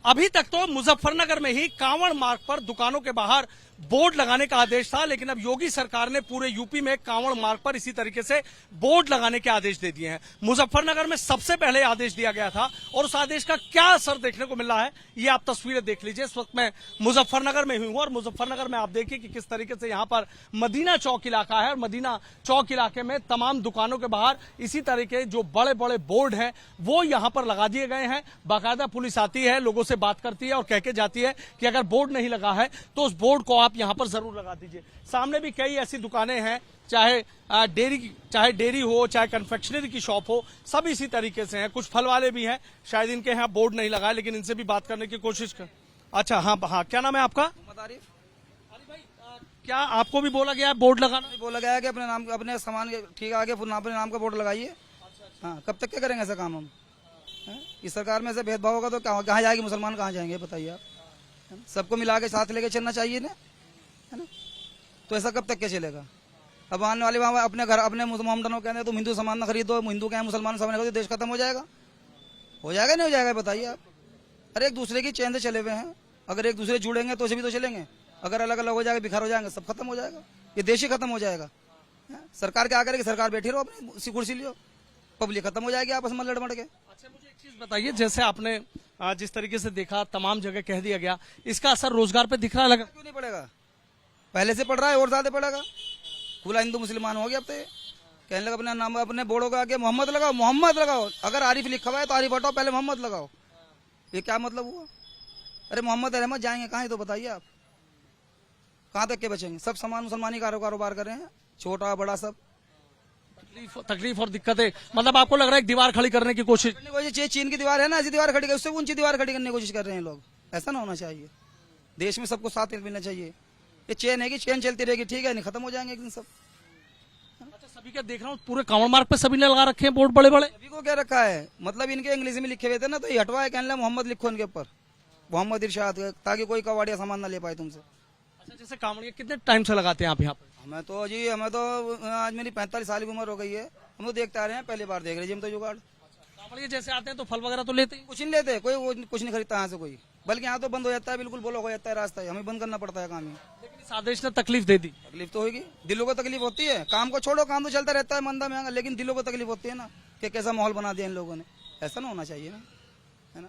अभी तक तो मुजफ्फरनगर में ही कांवड़ मार्ग पर दुकानों के बाहर बोर्ड लगाने का आदेश था, लेकिन अब योगी सरकार ने पूरे यूपी में कांवड़ मार्ग पर इसी तरीके से बोर्ड लगाने के आदेश दे दिए हैं। मुजफ्फरनगर में सबसे पहले आदेश दिया गया था और उस आदेश का क्या असर देखने को मिल रहा है, ये आप तस्वीरें देख लीजिए। इस वक्त मैं मुजफ्फरनगर में हूं और मुजफ्फरनगर में आप देखिए कि किस तरीके से यहाँ पर मदीना चौक इलाका है और मदीना चौक इलाके में तमाम दुकानों के बाहर इसी तरीके जो बड़े बड़े बोर्ड हैं वो यहाँ पर लगा दिए गए हैं। बाकायदा पुलिस आती है, लोगों से बात करती है और कह के जाती है कि अगर बोर्ड नहीं लगा है तो उस बोर्ड को आप यहाँ पर जरूर लगा दीजिए। सामने भी कई ऐसी दुकानें हैं, चाहे डेयरी हो, चाहे कन्फेक्शनरी की शॉप हो, सब इसी तरीके से हैं। कुछ फल वाले भी हैं, शायद इनके यहाँ बोर्ड नहीं लगा है, लेकिन इनसे भी बात करने की कोशिश कर। अच्छा, हाँ, क्या नाम है आपका? अली भाई, क्या आपको भी बोला गया है बोर्ड लगाना? बोला गया है कि अपने नाम, अपने सामान के ठीक आगे अपने नाम का बोर्ड लगाइए। हाँ, कब तक क्या करेंगे ऐसा काम हम? इस सरकार में ऐसे भेदभाव होगा तो कहाँ जाएगी, मुसलमान कहाँ जाएंगे बताइए आप? सबको मिला के साथ लेके चलना चाहिए ना, है ना? तो ऐसा कब तक क्या चलेगा? अब आने वाले वहाँ अपने घर अपने मोहम्मदनों कहते हैं तुम हिंदू सामान न खरीदो, हिंदू क्या है मुसलमान सामान खरीदो, देश खत्म हो जाएगा? नहीं हो जाएगा बताइए आप? अरे एक दूसरे की चैन से चले हुए हैं, अगर एक दूसरे जुड़ेंगे तो भी तो चलेंगे। अगर अलग अलग हो जाएगा, बिखर हो जाएंगे, सब खत्म हो जाएगा, ये देश ही खत्म हो जाएगा। सरकार क्या करेगी? सरकार बैठी रहो अपनी कुर्सी लियो, पब्लिक खत्म हो जाएगी आपस में लड़ मड़ के। अच्छा, मुझे एक चीज बताइए, जैसे आपने जिस तरीके से देखा तमाम जगह कह दिया गया, इसका असर रोजगार पे दिख रहा लगा? क्यों नहीं पड़ेगा? पहले से पड़ रहा है और ज्यादा पड़ेगा। खुला हिंदू मुसलमान हो गया अब तो। कहने लगा अपने नाम अपने बोर्डों का आगे मोहम्मद लगाओ, मोहम्मद लगाओ। अगर आरिफ लिखा हुआ है तो आरिफ हटाओ, पहले मोहम्मद लगाओ। ये क्या मतलब हुआ? अरे मोहम्मद रहमत जाएंगे कहाँ? तो बताइए आप, कहाँ तक के बचेंगे? सब समान मुसलमानी कारोबार कर रहे हैं, छोटा बड़ा सब। तकलीफ और दिक्कतें, मतलब आपको लग रहा है एक दीवार खड़ी करने की कोशिश? चीन की दीवार है ना, ऐसी दीवार खड़ी, उससे ऊंची दीवार खड़ी करने की कोशिश कर रहे हैं लोग। ऐसा ना होना चाहिए, देश में सबको साथ मिलना चाहिए। ये चेन है कि चेन चलती रहेगी, ठीक है, नहीं खत्म हो जाएंगे एक दिन सब। अच्छा, सभी क्या देख रहा हूँ, पूरे कांवड़ मार्ग पे सभी ने लगा रखे हैं बोर्ड बड़े बड़े। सभी को क्या रखा है? मतलब इनके इंग्लिश में लिखे हुए थे ना, तो ये हटवाए, कहने लगा मोहम्मद लिखो इनके ऊपर, मोहम्मद इरशाद, ताकि कोई कवाड़िया सामान ना ले पाए तुमसे। अच्छा, जैसे कांवड़िया कितने टाइम से लगाते हैं आप यहाँ पे? हमें तो आज मेरी 45 साल की उम्र हो गई है, हम तो देखते आ रहे हैं, पहली बार देख रहे हैं हम तो जुगाड़। कांवड़िया जैसे आते हैं तो फल वगैरह तो लेते ही? कुछ नहीं लेते, कोई कुछ नहीं खरीदता यहाँ से कोई, बल्कि यहाँ तो बंद हो जाता है, बिल्कुल ब्लॉक हो जाता है रास्ता, हमें बंद करना पड़ता है काम ही। लेकिन इस आदेश ने तकलीफ दे दी? तकलीफ तो होगी, दिलों को तकलीफ होती है। काम को छोड़ो, काम तो चलता रहता है मंदा महंगा, लेकिन दिलों को तकलीफ होती है ना, कि कैसा माहौल बना दिया इन लोगों ने। ऐसा ना होना चाहिए ना, है ना?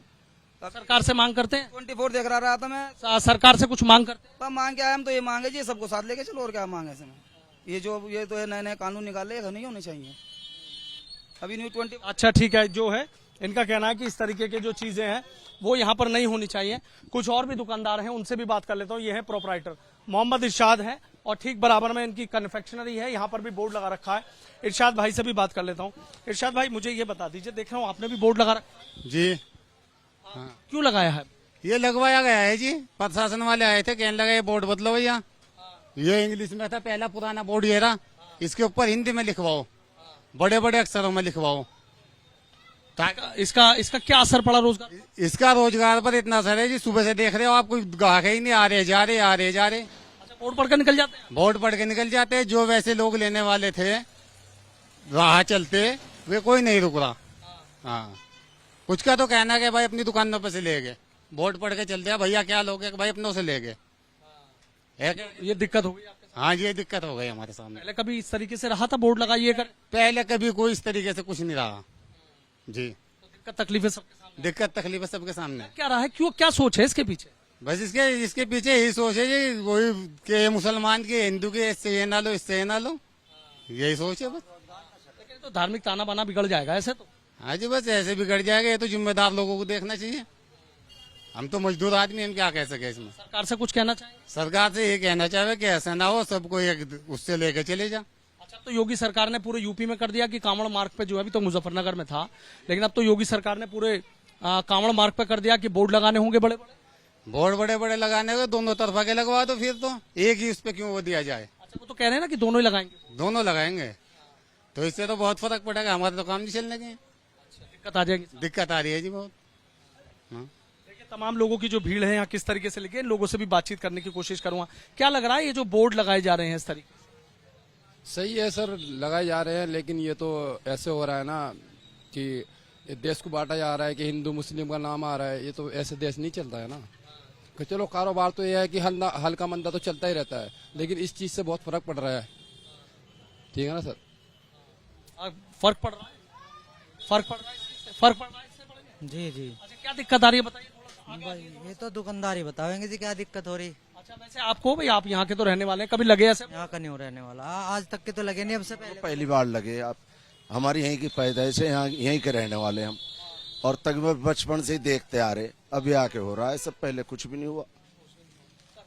सरकार से मांग करते हैं? 24 देख रहा था मैं, सरकार से कुछ मांग करते हैं? मांग क्या है? हम तो ये मांगे जी सबको साथ लेके चलो, और क्या मांगे ऐसे में? ये तो नए नए कानून निकाले, नहीं होने चाहिए अभी न्यू 20। अच्छा, ठीक है, जो है इनका कहना है कि इस तरीके के जो चीजें हैं वो यहाँ पर नहीं होनी चाहिए। कुछ और भी दुकानदार हैं, उनसे भी बात कर लेता हूँ। ये है प्रोपराइटर मोहम्मद इरशाद है और ठीक बराबर में इनकी कन्फेक्शनरी है, यहाँ पर भी बोर्ड लगा रखा है। इरशाद भाई से भी बात कर लेता हूँ। इरशाद भाई, मुझे ये बता दीजिए, देख रहा हूँ आपने भी बोर्ड लगा रखा जी। हाँ। क्यों लगाया है? ये लगवाया गया है जी, प्रशासन वाले आए थे, कहने लगा ये बोर्ड बदलो भैया। ये इंग्लिश में था पहला, पुराना बोर्ड ये रहा, इसके ऊपर हिंदी में लिखवाओ, बड़े बड़े अक्षरों में लिखवाओ। इसका क्या असर पड़ा रोजगार? इसका रोजगार पर इतना असर है जी, सुबह से देख रहे हो आप, कोई ग्राहक ही नहीं, आ रहे जा रहे। अच्छा, बोर्ड पढ़ कर निकल जाते हैं? बोर्ड पढ़ के निकल जाते हैं। जो वैसे लोग लेने वाले थे राह चलते, वे कोई नहीं रुक रहा। हाँ, कुछ का तो कहना है भाई अपनी दुकानों पे से ले गए, बोर्ड पढ़ के चलते हैं, भैया क्या लोगे? भाई अपनों से ले गए। ये दिक्कत हो गई आपके साथ? हाँ, ये दिक्कत हो गई हमारे सामने। पहले कभी इस तरीके से रहा था बोर्ड लगाइए कर? पहले कभी कोई इस तरीके से कुछ नहीं रहा जी। तो दिक्कत तकलीफ है सबके सामने? दिक्कत तकलीफ है सबके सामने। क्या रहा है, क्यों, क्या सोच है इसके पीछे? बस इसके पीछे यही सोच है जी, वही के मुसलमान के हिंदू के, इससे ये ना लो, इससे ये ना लो, यही सोच है बस। लेकिन तो धार्मिक ताना बाना बिगड़ जाएगा ऐसे तो। हाँ जी, बस ऐसे बिगड़ जाएगा। ये तो जिम्मेदार लोगों को देखना चाहिए, हम तो मजदूर आदमी, हम क्या कह सके इसमें। सरकार से कुछ कहना चाहिए? सरकार से ये कहना चाहे कि ऐसा ना हो, सबको एक उससे लेकर चले जा। अच्छा, तो योगी सरकार ने पूरे यूपी में कर दिया कि कांवड़ मार्ग पे, जो है अभी तो मुजफ्फरनगर में था, लेकिन अब तो योगी सरकार ने पूरे कांवड़ मार्ग पे कर दिया कि बोर्ड लगाने होंगे बड़े बड़े। बोर्ड बड़े बड़े लगाने को दोनों तरफा के लगवा दो, फिर तो एक ही उस पे क्यों वो दिया जाए? अच्छा, वो तो कह रहे हैं ना कि दोनों ही लगाएंगे। दोनों लगाएंगे तो इससे तो बहुत फर्क पड़ेगा, हमारे तो काम नहीं चलने के। अच्छा, दिक्कत आ जाएगी? दिक्कत आ रही है जी बहुत। हाँ, देखिए, तमाम लोगों की जो भीड़ है यहाँ किस तरीके से लेके, लोगों से भी बातचीत करने की कोशिश करूंगा। क्या लग रहा है ये जो बोर्ड लगाए जा रहे हैं इस तरीके? सही है सर, लगाए जा रहे हैं, लेकिन ये तो ऐसे हो रहा है ना कि ये देश को बांटा जा रहा है कि हिंदू मुस्लिम का नाम आ रहा है, ये तो ऐसे देश नहीं चलता है ना। कि चलो कारोबार तो ये है कि हल्का मंदा तो चलता ही रहता है, लेकिन इस चीज से बहुत फर्क पड़ रहा है। ठीक है ना सर? फर्क पड़ रहा है, फर्क पड़ रहा है इससे? फर्क पड़ रहा है इससे पड़ेगा? जी जी। अच्छा, क्या दिक्कत आ रही है बताइए थोड़ा सा आगे भाई आइए। ये तो दुकानदार ही बताएंगे जी क्या दिक्कत हो रही। अच्छा, वैसे आपको भाई, आप यहाँ के तो रहने वाले हैं, कभी लगे ऐसे? यहाँ का नहीं हो रहने वाला, आज तक के तो लगे नहीं, अब से पहले पहली बार लगे। आप हमारी यहीं की पैदाइश है, यहाँ यहीं के रहने वाले हम, और तकरीबन बचपन से ही देखते आ रहे, अभी आके हो रहा है, सब पहले कुछ भी नहीं हुआ।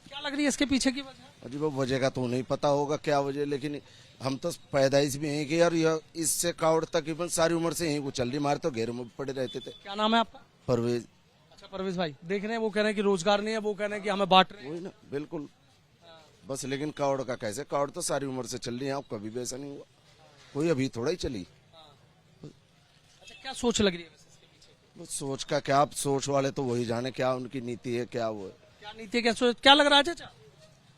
क्या लग रही है इसके पीछे की वजह? अजी वो वजह का तो नहीं पता होगा क्या वजह, लेकिन हम तो पैदाइश भी यहीं की, और यह इससे कावड़ तकरीबन सारी उम्र से यहीं को चल रही। हमारे तो घेरों में पड़े रहते थे। क्या नाम है आपका? परवेज। अच्छा परवेज भाई, देख रहे हैं वो कह रहे हैं कि रोजगार नहीं है, वो कह रहे हैं कि हमें बांट रहे हैं। वही ना, बिल्कुल। बस लेकिन कावड़ का कैसे, कावड़ तो सारी उम्र से चल रही है, आप कभी भी ऐसा नहीं हुआ, कोई अभी थोड़ा ही चली। अच्छा, क्या सोच लग रही है वैसे इसके पीछे? वो सोच का क्या, आप सोच वाले तो वही जाने क्या उनकी नीति है, क्या वो है। क्या नीति है, क्या सोच, क्या लग रहा है चाचा?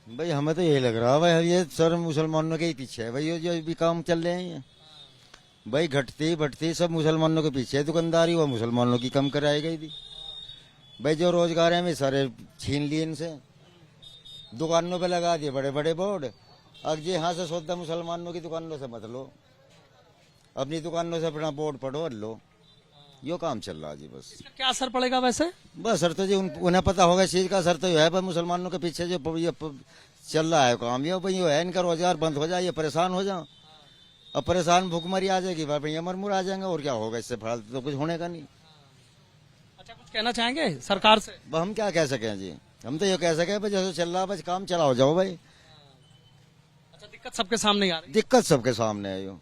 भाई हमें तो यही लग रहा है भाई, ये सर मुसलमानों के ही पीछे है भाई, ये जो भी काम चल रहे हैं ये भाई घटती बढ़ती सब मुसलमानों के पीछे है। दुकानदारी वो मुसलमानों की कम कराई गई थी भाई, जो रोजगार है वे सारे छीन लिए इनसे, दुकानों पे लगा दिए बड़े बड़े बोर्ड। अब जी यहाँ से सौदा मुसलमानों की दुकानों से मत लो, अपनी दुकानों से अपना बोर्ड पढ़ो और लो, यो काम चल रहा है जी बस। इसका क्या असर पड़ेगा वैसे? बस असर तो जी उन्हें पता होगा इस चीज का असर तो ये है पर मुसलमानों के पीछे जो ये चल रहा है काम, ये भाई है इनका रोजगार बंद हो जाए, ये परेशान हो जाओ, अब परेशान भूखमरी आ जाएगी भाई, भैया मरमुर आ जाएंगे, और क्या होगा इससे फालतू तो कुछ होने का नहीं। अच्छा, कुछ कहना चाहेंगे सरकार से? अब हम क्या कह सकें जी, हम तो ये कह सके भाई जैसे चल रहा है बस काम चलाओ जाओ भाई। अच्छा, दिक्कत सबके सामने आ रही है। दिक्कत सबके सामने है यो।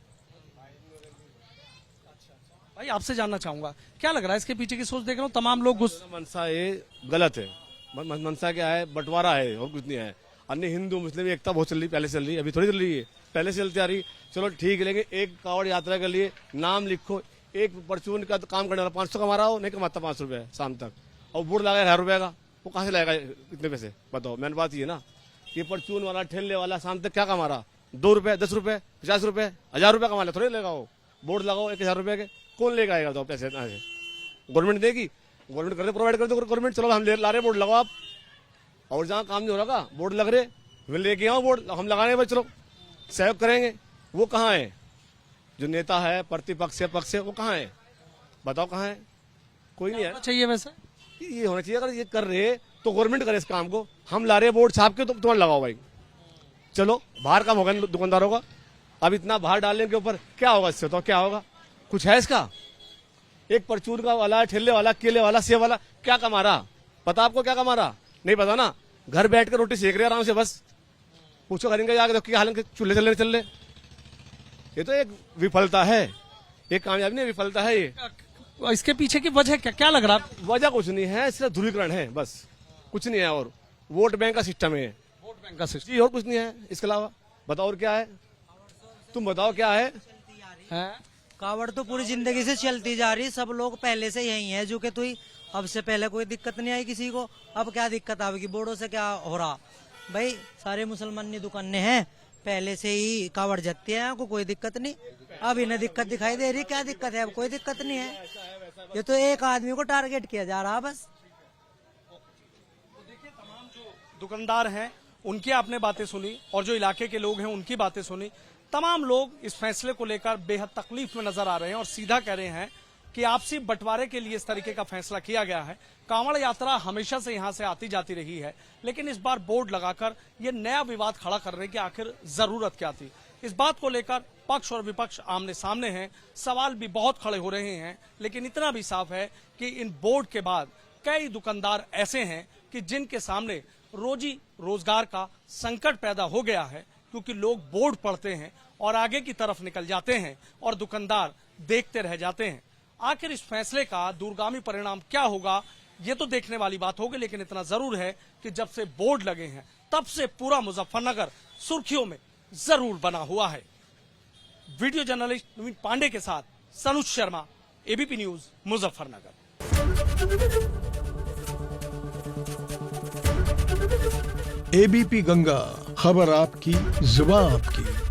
भाई आपसे जानना चाहूंगा, क्या लग रहा है इसके पीछे की सोच? देख रहा हूँ तमाम लोग मनसा ये गलत है। मनसा क्या है, बंटवारा है और कुछ नहीं है। अन्य हिंदू मुस्लिम एकता बहुत चल रही, पहले चल रही, अभी थोड़ी चल रही है, पहले से चलती आ रही। चलो ठीक है, लेकिन एक कावड़ यात्रा के लिए नाम लिखो, एक परचून का काम करने वाला 500 कमा रहा हो, नहीं कमाता 500 रुपये शाम तक, और बोर्ड लगा 1000 रुपये का, वो कहाँ से लाएगा इतने पैसे? बताओ, मैंने बात ये ना, ये परचून वाला ठेले वाला शाम तक क्या कमा रहा? 2 रुपये, 10 रुपये, 50 रुपये, 1000 रुपये कमा ले, थोड़ी लेगा वो। बोर्ड लगाओ 1000 रुपये के, कौन लेगा आएगा? तो पैसे गवर्नमेंट देगी, गवर्नमेंट कर दे, प्रोवाइड कर दो गवर्नमेंट। चलो हम ला रहे बोर्ड लगाओ आप, और जहाँ काम नहीं हो रहा बोर्ड लग रहे, वे लेके आओ बोर्ड, हम लगाने भाई, चलो सहयोग करेंगे। वो कहाँ है जो नेता है, प्रतिपक्ष है, पक्ष है, वो कहाँ है? बताओ कहाँ है? कोई नहीं है। चाहिए वैसे ये होना चाहिए, अगर ये कर रहे तो गवर्नमेंट करे इस काम को। हम ला रहे बोर्ड छाप के, तो तुम्हारा लगाओ भाई, चलो बाहर काम होगा दुकानदारों का। अब इतना बाहर डालने के ऊपर क्या होगा इससे? तो क्या होगा? कुछ है इसका? एक परचून का वाला, ठेले वाला, केले वाला, सेब वाला क्या कमा रहा? पता आपको क्या कमा रहा? नहीं पता ना। घर बैठ कर रोटी सेक रहे आराम से, बस पूछो करेंगे जाके तो क्या हाल है, चूल्हे चल रहे। ये तो एक विफलता है, एक कामयाबी नहीं, विफलता है ये। इसके पीछे की वजह क्या लग रहा है? वजह कुछ नहीं है, सिर्फ ध्रुवीकरण है, बस कुछ नहीं है। और वोट बैंक का सिस्टम है, वोट बैंक का सिस्टम जी, और कुछ नहीं है इसके अलावा। बताओ और क्या है? तुम बताओ क्या है? कावड़ तो पूरी जिंदगी से चलती जा रही, सब लोग पहले से यही है जो कि तू, अब से पहले कोई दिक्कत नहीं आई किसी को, अब क्या दिक्कत आएगी? बोर्डों से क्या हो रहा भाई? सारे मुसलमानी दुकानें हैं, पहले से ही कावड़ जत्ती है, को कोई दिक्कत नहीं। अब इन्हें दिक्कत दिखाई दे रही, क्या दिक्कत है? अब कोई दिक्कत नहीं है, ये तो एक आदमी को टारगेट किया जा रहा बस। दुकानदार हैं उनकी आपने बातें सुनी, और जो इलाके के लोग हैं उनकी बातें सुनी। तमाम लोग इस फैसले को लेकर बेहद तकलीफ में नजर आ रहे हैं और सीधा कह रहे हैं कि आपसी बंटवारे के लिए इस तरीके का फैसला किया गया है। कांवड़ यात्रा हमेशा से यहां से आती जाती रही है, लेकिन इस बार बोर्ड लगाकर यह नया विवाद खड़ा करने की आखिर जरूरत क्या थी? इस बात को लेकर पक्ष और विपक्ष आमने सामने हैं, सवाल भी बहुत खड़े हो रहे हैं, लेकिन इतना भी साफ है कि इन बोर्ड के बाद कई दुकानदार ऐसे हैं कि जिनके सामने रोजी रोजगार का संकट पैदा हो गया है, क्योंकि लोग बोर्ड पढ़ते हैं और आगे की तरफ निकल जाते हैं और दुकानदार देखते रह जाते हैं। आखिर इस फैसले का दूरगामी परिणाम क्या होगा, ये तो देखने वाली बात होगी, लेकिन इतना जरूर है कि जब से बोर्ड लगे हैं तब से पूरा मुजफ्फरनगर सुर्खियों में जरूर बना हुआ है। वीडियो जर्नलिस्ट नवीन पांडे के साथ Sanuj Sharma, ABP News, Muzaffarnagar. ABP Ganga, खबर आपकी, जुबान आपकी।